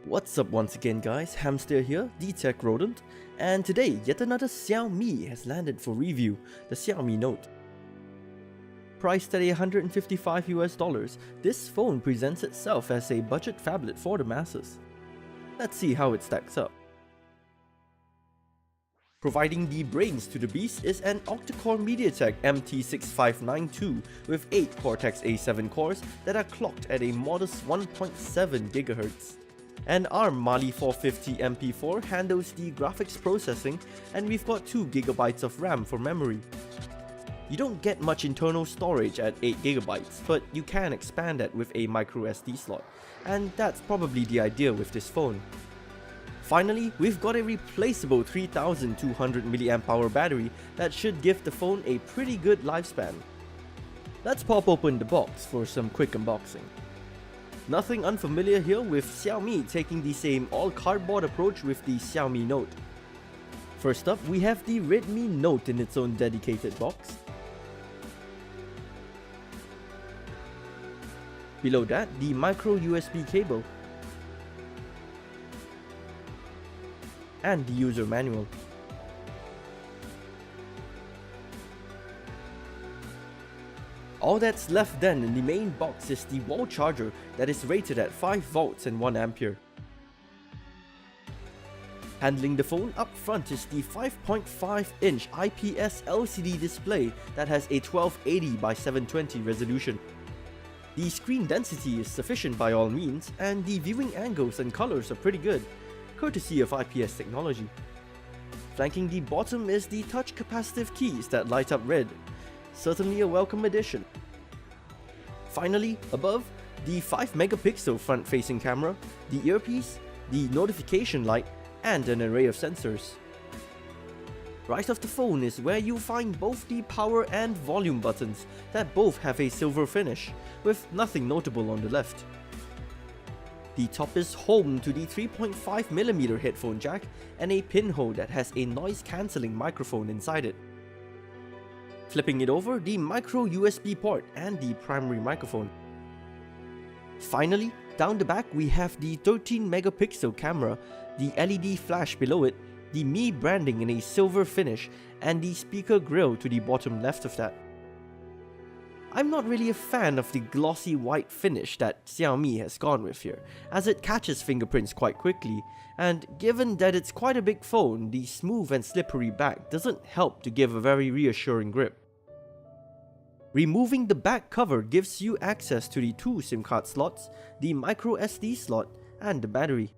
What's up once again guys, Hamster here, the TechRodent, and today yet another Xiaomi has landed for review, the Xiaomi Note. Priced at $155 US, this phone presents itself as a budget phablet for the masses. Let's see how it stacks up. Providing the brains to the beast is an octa-core MediaTek MT6592 with 8 Cortex-A7 cores that are clocked at a modest 1.7 GHz. An ARM Mali 450 MP4 handles the graphics processing, and we've got 2 GB of RAM for memory. You don't get much internal storage at 8 GB, but you can expand that with a microSD slot, and that's probably the idea with this phone. Finally, we've got a replaceable 3200 mAh battery that should give the phone a pretty good lifespan. Let's pop open the box for some quick unboxing. Nothing unfamiliar here with Xiaomi taking the same all-cardboard approach with the Xiaomi Note. First up, we have the Redmi Note in its own dedicated box. Below that, the micro USB cable and the user manual. All that's left then in the main box is the wall charger that is rated at 5 volts and 1 ampere. Handling the phone up front is the 5.5-inch IPS LCD display that has a 1280 by 720 resolution. The screen density is sufficient by all means, and the viewing angles and colors are pretty good, courtesy of IPS technology. Flanking the bottom is the touch capacitive keys that light up red. Certainly a welcome addition. Finally, above, the 5-megapixel front-facing camera, the earpiece, the notification light, and an array of sensors. Right off the phone is where you'll find both the power and volume buttons that both have a silver finish, with nothing notable on the left. The top is home to the 3.5mm headphone jack and a pinhole that has a noise-cancelling microphone inside it. Flipping it over, the micro USB port and the primary microphone. Finally, down the back we have the 13-megapixel camera, the LED flash below it, the Mi branding in a silver finish, and the speaker grille to the bottom left of that. I'm not really a fan of the glossy white finish that Xiaomi has gone with here, as it catches fingerprints quite quickly, and given that it's quite a big phone, the smooth and slippery back doesn't help to give a very reassuring grip. Removing the back cover gives you access to the 2 SIM card slots, the micro SD slot, and the battery.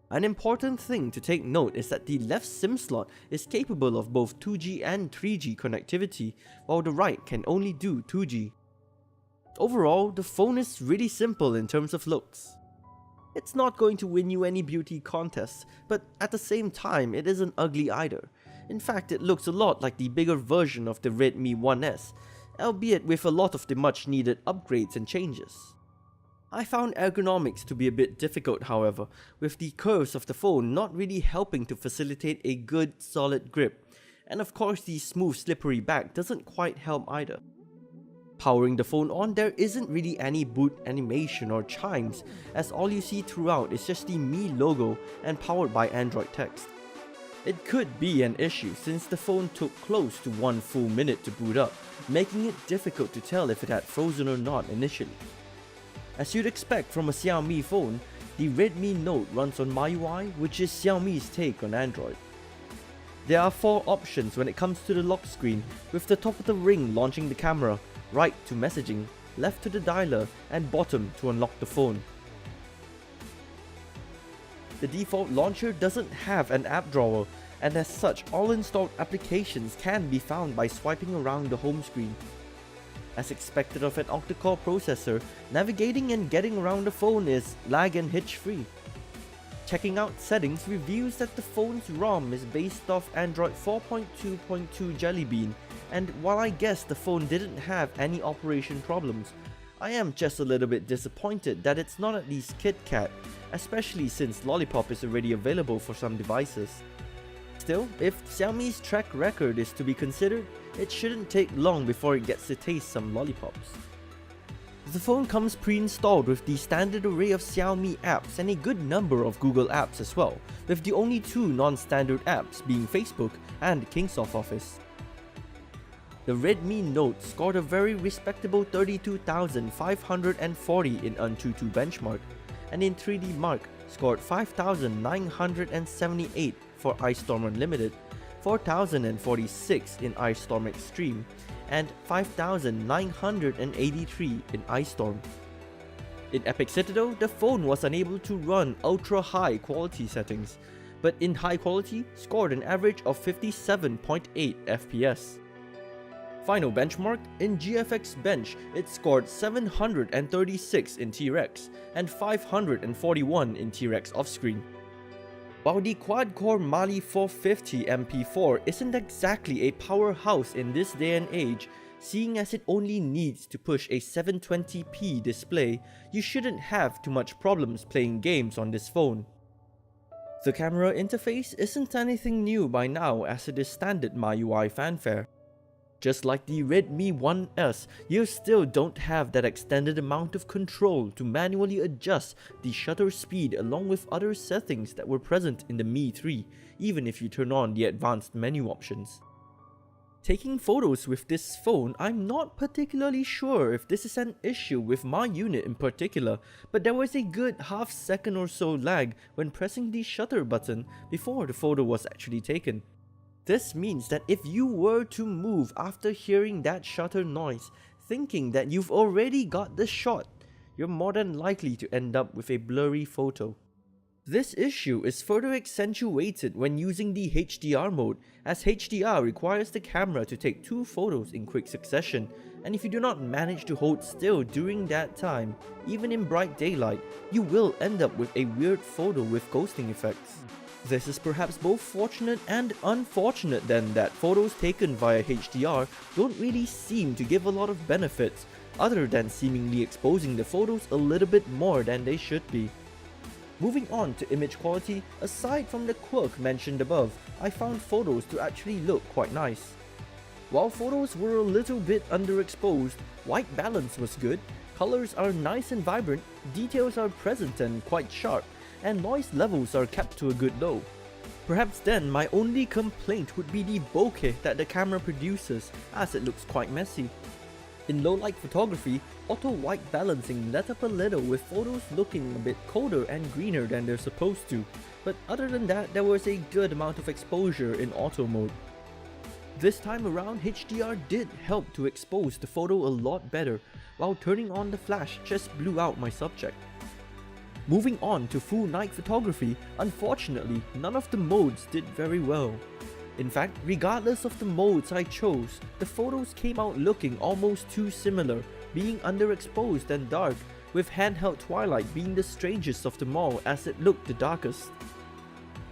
An important thing to take note is that the left SIM slot is capable of both 2G and 3G connectivity, while the right can only do 2G. Overall, the phone is really simple in terms of looks. It's not going to win you any beauty contests, but at the same time it isn't ugly either. In fact, it looks a lot like the bigger version of the Redmi 1S, albeit with a lot of the much needed upgrades and changes. I found ergonomics to be a bit difficult however, with the curves of the phone not really helping to facilitate a good solid grip, and of course the smooth slippery back doesn't quite help either. Powering the phone on, there isn't really any boot animation or chimes, as all you see throughout is just the Mi logo and powered by Android text. It could be an issue since the phone took close to 1 full minute to boot up, making it difficult to tell if it had frozen or not initially. As you'd expect from a Xiaomi phone, the Redmi Note runs on MIUI, which is Xiaomi's take on Android. There are 4 options when it comes to the lock screen, with the top of the ring launching the camera, right to messaging, left to the dialer, and bottom to unlock the phone. The default launcher doesn't have an app drawer, and as such all installed applications can be found by swiping around the home screen. As expected of an octa-core processor, navigating and getting around the phone is lag and hitch free. Checking out settings reveals that the phone's ROM is based off Android 4.2.2 Jelly Bean, and while I guess the phone didn't have any operation problems, I am just a little bit disappointed that it's not at least KitKat, especially since Lollipop is already available for some devices. Still, if Xiaomi's track record is to be considered, it shouldn't take long before it gets to taste some lollipops. The phone comes pre-installed with the standard array of Xiaomi apps and a good number of Google apps as well, with the only two non-standard apps being Facebook and Kingsoft Office. The Redmi Note scored a very respectable 32,540 in Antutu benchmark, and in 3D Mark scored 5,978 for iStorm Unlimited, 4,046 in iStorm Extreme, and 5,983 in iStorm. In Epic Citadel, the phone was unable to run ultra high quality settings, but in high quality scored an average of 57.8 FPS. Final benchmark, in GFX Bench it scored 736 in T-Rex and 541 in T-Rex offscreen. While the quad-core Mali 450 MP4 isn't exactly a powerhouse in this day and age, seeing as it only needs to push a 720p display, you shouldn't have too much problems playing games on this phone. The camera interface isn't anything new by now, as it is standard MIUI fanfare. Just like the Redmi 1S, you still don't have that extended amount of control to manually adjust the shutter speed along with other settings that were present in the Mi 3, even if you turn on the advanced menu options. Taking photos with this phone, I'm not particularly sure if this is an issue with my unit in particular, but there was a good half second or so lag when pressing the shutter button before the photo was actually taken. This means that if you were to move after hearing that shutter noise, thinking that you've already got the shot, you're more than likely to end up with a blurry photo. This issue is further accentuated when using the HDR mode, as HDR requires the camera to take two photos in quick succession, and if you do not manage to hold still during that time, even in bright daylight, you will end up with a weird photo with ghosting effects. This is perhaps both fortunate and unfortunate then, that photos taken via HDR don't really seem to give a lot of benefits, other than seemingly exposing the photos a little bit more than they should be. Moving on to image quality, aside from the quirk mentioned above, I found photos to actually look quite nice. While photos were a little bit underexposed, white balance was good, colors are nice and vibrant, details are present and quite sharp, and noise levels are kept to a good low. Perhaps then my only complaint would be the bokeh that the camera produces, as it looks quite messy. In low light photography, auto white balancing let up a little, with photos looking a bit colder and greener than they're supposed to, but other than that there was a good amount of exposure in auto mode. This time around, HDR did help to expose the photo a lot better, while turning on the flash just blew out my subject. Moving on to full night photography, unfortunately none of the modes did very well. In fact, regardless of the modes I chose, the photos came out looking almost too similar, being underexposed and dark, with handheld twilight being the strangest of them all as it looked the darkest.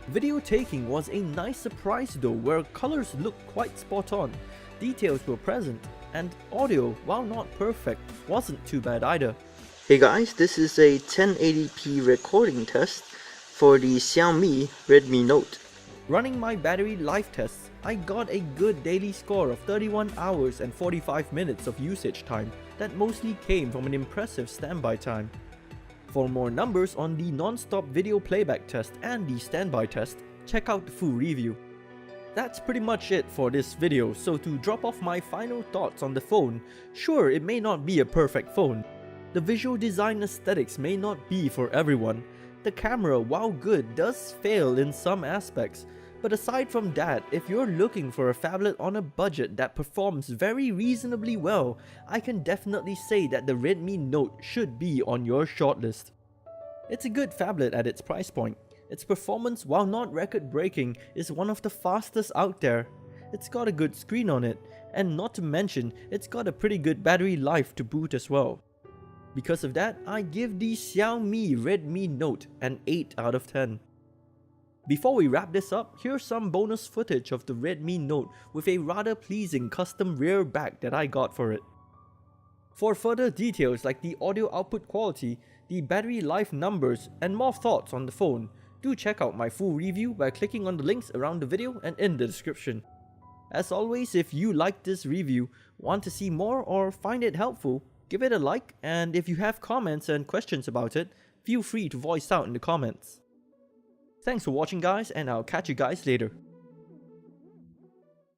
Video taking was a nice surprise though, where colors looked quite spot on, details were present, and audio, while not perfect, wasn't too bad either. Hey guys, this is a 1080p recording test for the Xiaomi Redmi Note. Running my battery life tests, I got a good daily score of 31 hours and 45 minutes of usage time that mostly came from an impressive standby time. For more numbers on the non-stop video playback test and the standby test, check out the full review. That's pretty much it for this video, so to drop off my final thoughts on the phone, sure, it may not be a perfect phone. The visual design aesthetics may not be for everyone. The camera, while good, does fail in some aspects, but aside from that, if you're looking for a phablet on a budget that performs very reasonably well, I can definitely say that the Redmi Note should be on your shortlist. It's a good phablet at its price point. Its performance, while not record-breaking, is one of the fastest out there. It's got a good screen on it, and not to mention, it's got a pretty good battery life to boot as well. Because of that, I give the Xiaomi Redmi Note an 8 out of 10. Before we wrap this up, here's some bonus footage of the Redmi Note with a rather pleasing custom rear back that I got for it. For further details like the audio output quality, the battery life numbers, and more thoughts on the phone, do check out my full review by clicking on the links around the video and in the description. As always, if you liked this review, want to see more or find it helpful, Give it a like, and if you have comments and questions about it, feel free to voice out in the comments. Thanks for watching guys, and I'll catch you guys later.